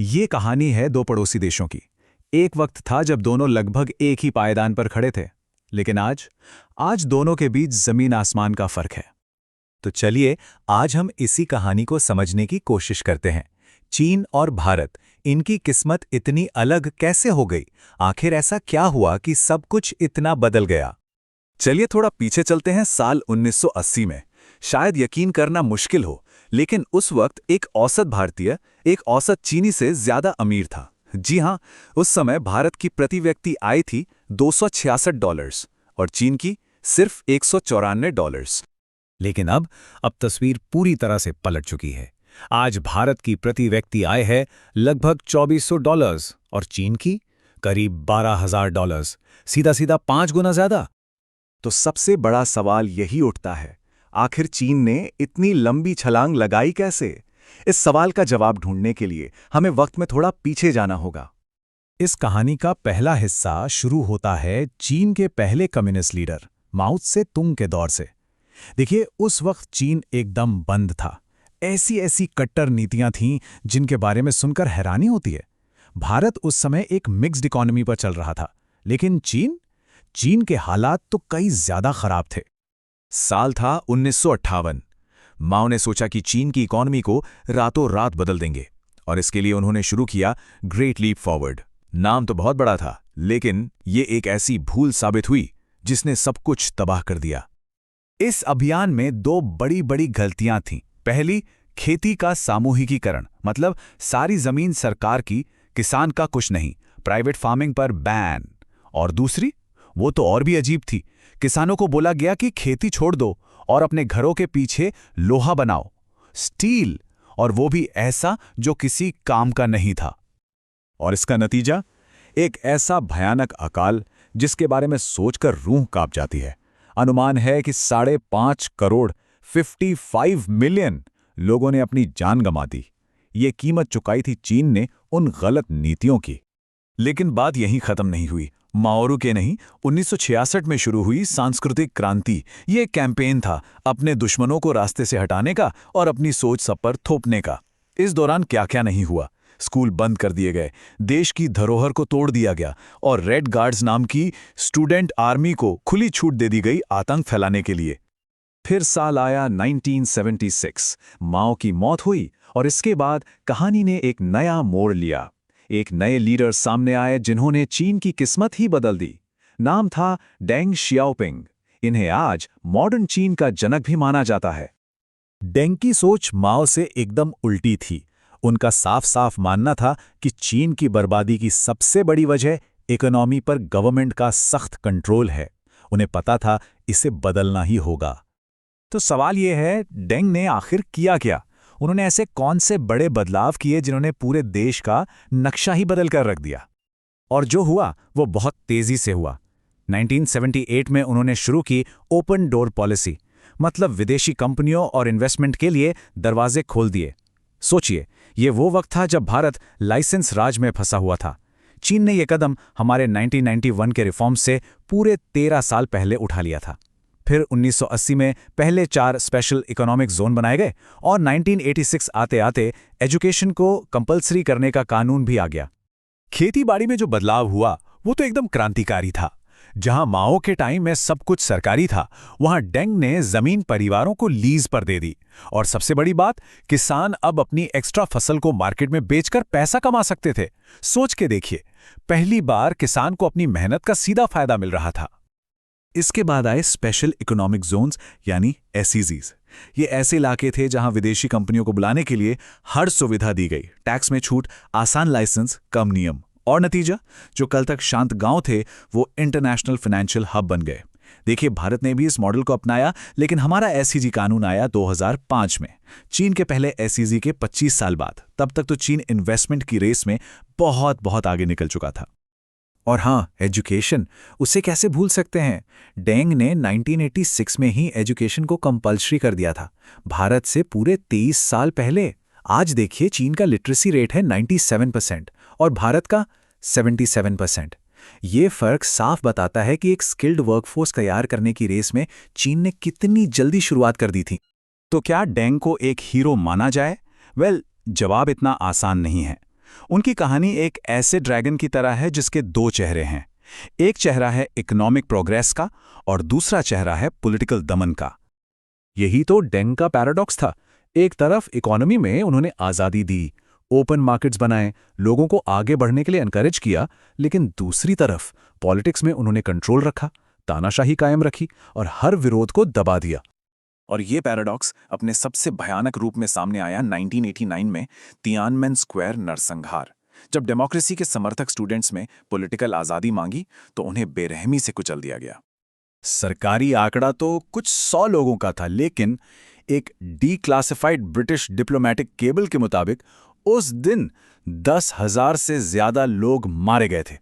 ये कहानी है दो पड़ोसी देशों की। एक वक्त था जब दोनों लगभग एक ही पायदान पर खड़े थे, लेकिन आज दोनों के बीच जमीन आसमान का फर्क है। तो चलिए आज हम इसी कहानी को समझने की कोशिश करते हैं। चीन और भारत, इनकी किस्मत इतनी अलग कैसे हो गई? आखिर ऐसा क्या हुआ कि सब कुछ इतना बदल गया? चलिए थोड़ा पीछे चलते हैं, साल 1980 में। शायद यकीन करना मुश्किल हो, लेकिन उस वक्त एक औसत भारतीय एक औसत चीनी से ज्यादा अमीर था। जी हां, उस समय भारत की प्रति व्यक्ति आय थी $266 और चीन की सिर्फ $194। लेकिन अब तस्वीर पूरी तरह से पलट चुकी है। आज भारत की प्रति व्यक्ति आय है लगभग $2400 और चीन की करीब $12,000, सीधा सीधा 5 गुना ज्यादा। तो सबसे बड़ा सवाल यही उठता है, आखिर चीन ने इतनी लंबी छलांग लगाई कैसे? इस सवाल का जवाब ढूंढने के लिए हमें वक्त में थोड़ा पीछे जाना होगा। इस कहानी का पहला हिस्सा शुरू होता है चीन के पहले कम्युनिस्ट लीडर माओ त्से तुंग के दौर से। देखिए, उस वक्त चीन एकदम बंद था। ऐसी ऐसी कट्टर नीतियां थीं जिनके बारे में सुनकर हैरानी होती है। भारत उस समय एक मिक्स्ड इकोनॉमी पर चल रहा था, लेकिन चीन के हालात तो कई ज्यादा खराब थे। साल था 1958। माओ ने सोचा कि चीन की इकोनॉमी को रातों रात बदल देंगे, और इसके लिए उन्होंने शुरू किया ग्रेट लीप फॉरवर्ड। नाम तो बहुत बड़ा था, लेकिन ये एक ऐसी भूल साबित हुई जिसने सब कुछ तबाह कर दिया। इस अभियान में दो बड़ी बड़ी गलतियां थीं। पहली, खेती का सामूहिकीकरण, मतलब सारी जमीन सरकार की, किसान का कुछ नहीं, प्राइवेट फार्मिंग पर बैन। और दूसरी, वो तो और भी अजीब थी, किसानों को बोला गया कि खेती छोड़ दो और अपने घरों के पीछे लोहा बनाओ, स्टील, और वो भी ऐसा जो किसी काम का नहीं था। और इसका नतीजा, एक ऐसा भयानक अकाल जिसके बारे में सोचकर रूह कांप जाती है। अनुमान है कि 5.5 करोड़ 55 मिलियन लोगों ने अपनी जान गंवा दी। ये कीमत चुकाई थी चीन ने उन गलत नीतियों की। लेकिन बात यहीं खत्म नहीं हुई। माओरू के नहीं, 1966 में शुरू हुई सांस्कृतिक क्रांति। ये कैंपेन था अपने दुश्मनों को रास्ते से हटाने का और अपनी सोच सब पर थोपने का। इस दौरान क्या क्या नहीं हुआ। स्कूल बंद कर दिए गए, देश की धरोहर को तोड़ दिया गया, और रेड गार्ड्स नाम की स्टूडेंट आर्मी को खुली छूट दे दी गई आतंक फैलाने के लिए। फिर साल आया 1976। माओ की मौत हुई और इसके बाद कहानी ने एक नया मोड़ लिया। एक नए लीडर सामने आए जिन्होंने चीन की किस्मत ही बदल दी। नाम था डेंग शियाओपिंग। इन्हें आज मॉडर्न चीन का जनक भी माना जाता है। डेंग की सोच माओ से एकदम उल्टी थी। उनका साफ साफ मानना था कि चीन की बर्बादी की सबसे बड़ी वजह इकोनॉमी पर गवर्नमेंट का सख्त कंट्रोल है। उन्हें पता था इसे बदलना ही होगा। तो सवाल यह है, डेंग ने आखिर किया क्या? उन्होंने ऐसे कौन से बड़े बदलाव किए जिन्होंने पूरे देश का नक्शा ही बदल कर रख दिया? और जो हुआ वो बहुत तेजी से हुआ। 1978 में उन्होंने शुरू की ओपन डोर पॉलिसी, मतलब विदेशी कंपनियों और इन्वेस्टमेंट के लिए दरवाजे खोल दिए। सोचिए, ये वो वक्त था जब भारत लाइसेंस राज में फंसा हुआ था। चीन ने यह कदम हमारे 1991 के रिफॉर्म्स से पूरे 13 साल पहले उठा लिया था। फिर 1980 में पहले 4 स्पेशल इकोनॉमिक जोन बनाए गए, और 1986 आते आते एजुकेशन को कंपलसरी करने का कानून भी आ गया। खेती-बाड़ी में जो बदलाव हुआ वो तो एकदम क्रांतिकारी था। जहां माओ के टाइम में सब कुछ सरकारी था, वहां डेंग ने जमीन परिवारों को लीज पर दे दी। और सबसे बड़ी बात, किसान अब अपनी एक्स्ट्रा फसल को मार्केट में बेचकर पैसा कमा सकते थे। सोच के देखिए, पहली बार किसान को अपनी मेहनत का सीधा फायदा मिल रहा था। इसके बाद आए स्पेशल इकोनॉमिक जोन्स, यानी एसईज़ीज़। ये ऐसे इलाके थे जहां विदेशी कंपनियों को बुलाने के लिए हर सुविधा दी गई। टैक्स में छूट, आसान लाइसेंस, कम नियम। और नतीजा, जो कल तक शांत गांव थे वो इंटरनेशनल फाइनेंशियल हब बन गए। देखिए, भारत ने भी इस मॉडल को अपनाया, लेकिन हमारा एसईजी कानून आया 2005 में, चीन के पहले एसईजी के 25 साल बाद। तब तक तो चीन इन्वेस्टमेंट की रेस में बहुत बहुत आगे निकल चुका था। और हाँ, एजुकेशन, उसे कैसे भूल सकते हैं? डेंग ने 1986 में ही एजुकेशन को कंपल्सरी कर दिया था, भारत से पूरे 23 साल पहले। आज देखिए, चीन का लिटरेसी रेट है 97% और भारत का 77%। ये फर्क साफ बताता है कि एक स्किल्ड वर्कफोर्स तैयार करने की रेस में चीन ने कितनी जल्दी शुरुआत कर दी थी। तो क्या डेंग को एक हीरो माना जाए? जवाब इतना आसान नहीं है। उनकी कहानी एक ऐसे ड्रैगन की तरह है जिसके दो चेहरे हैं। एक चेहरा है इकोनॉमिक प्रोग्रेस का और दूसरा चेहरा है पॉलिटिकल दमन का। यही तो डेंग का पैराडॉक्स था। एक तरफ इकोनॉमी में उन्होंने आज़ादी दी, ओपन मार्केट्स बनाए, लोगों को आगे बढ़ने के लिए एनकरेज किया, लेकिन दूसरी तरफ पॉलिटिक्स में उन्होंने कंट्रोल रखा, तानाशाही कायम रखी और हर विरोध को दबा दिया। और ये पैराडॉक्स अपने सबसे भयानक रूप में सामने आया 1989 में तियानमेन स्क्वायर नरसंहार। जब डेमोक्रेसी के समर्थक स्टूडेंट्स में पॉलिटिकल आज़ादी मांगी तो उन्हें बेरहमी से कुचल दिया गया। सरकारी आंकड़ा तो कुछ 100 लोगों का था, लेकिन एक डीक्लासिफाइड ब्रिटिश डिप्लोमेटिक केबल के मुताबिक उस दिन 10,000 से ज्यादा लोग मारे गए थे।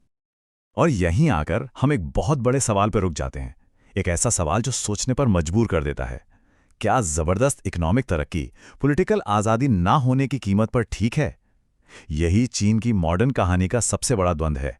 और यहीं आकर हम एक बहुत बड़े सवाल पर रुक जाते हैं, एक ऐसा सवाल जो सोचने पर मजबूर कर देता है। क्या जबरदस्त इकोनॉमिक तरक्की पॉलिटिकल आज़ादी ना होने की कीमत पर ठीक है? यही चीन की मॉडर्न कहानी का सबसे बड़ा द्वंद्व है।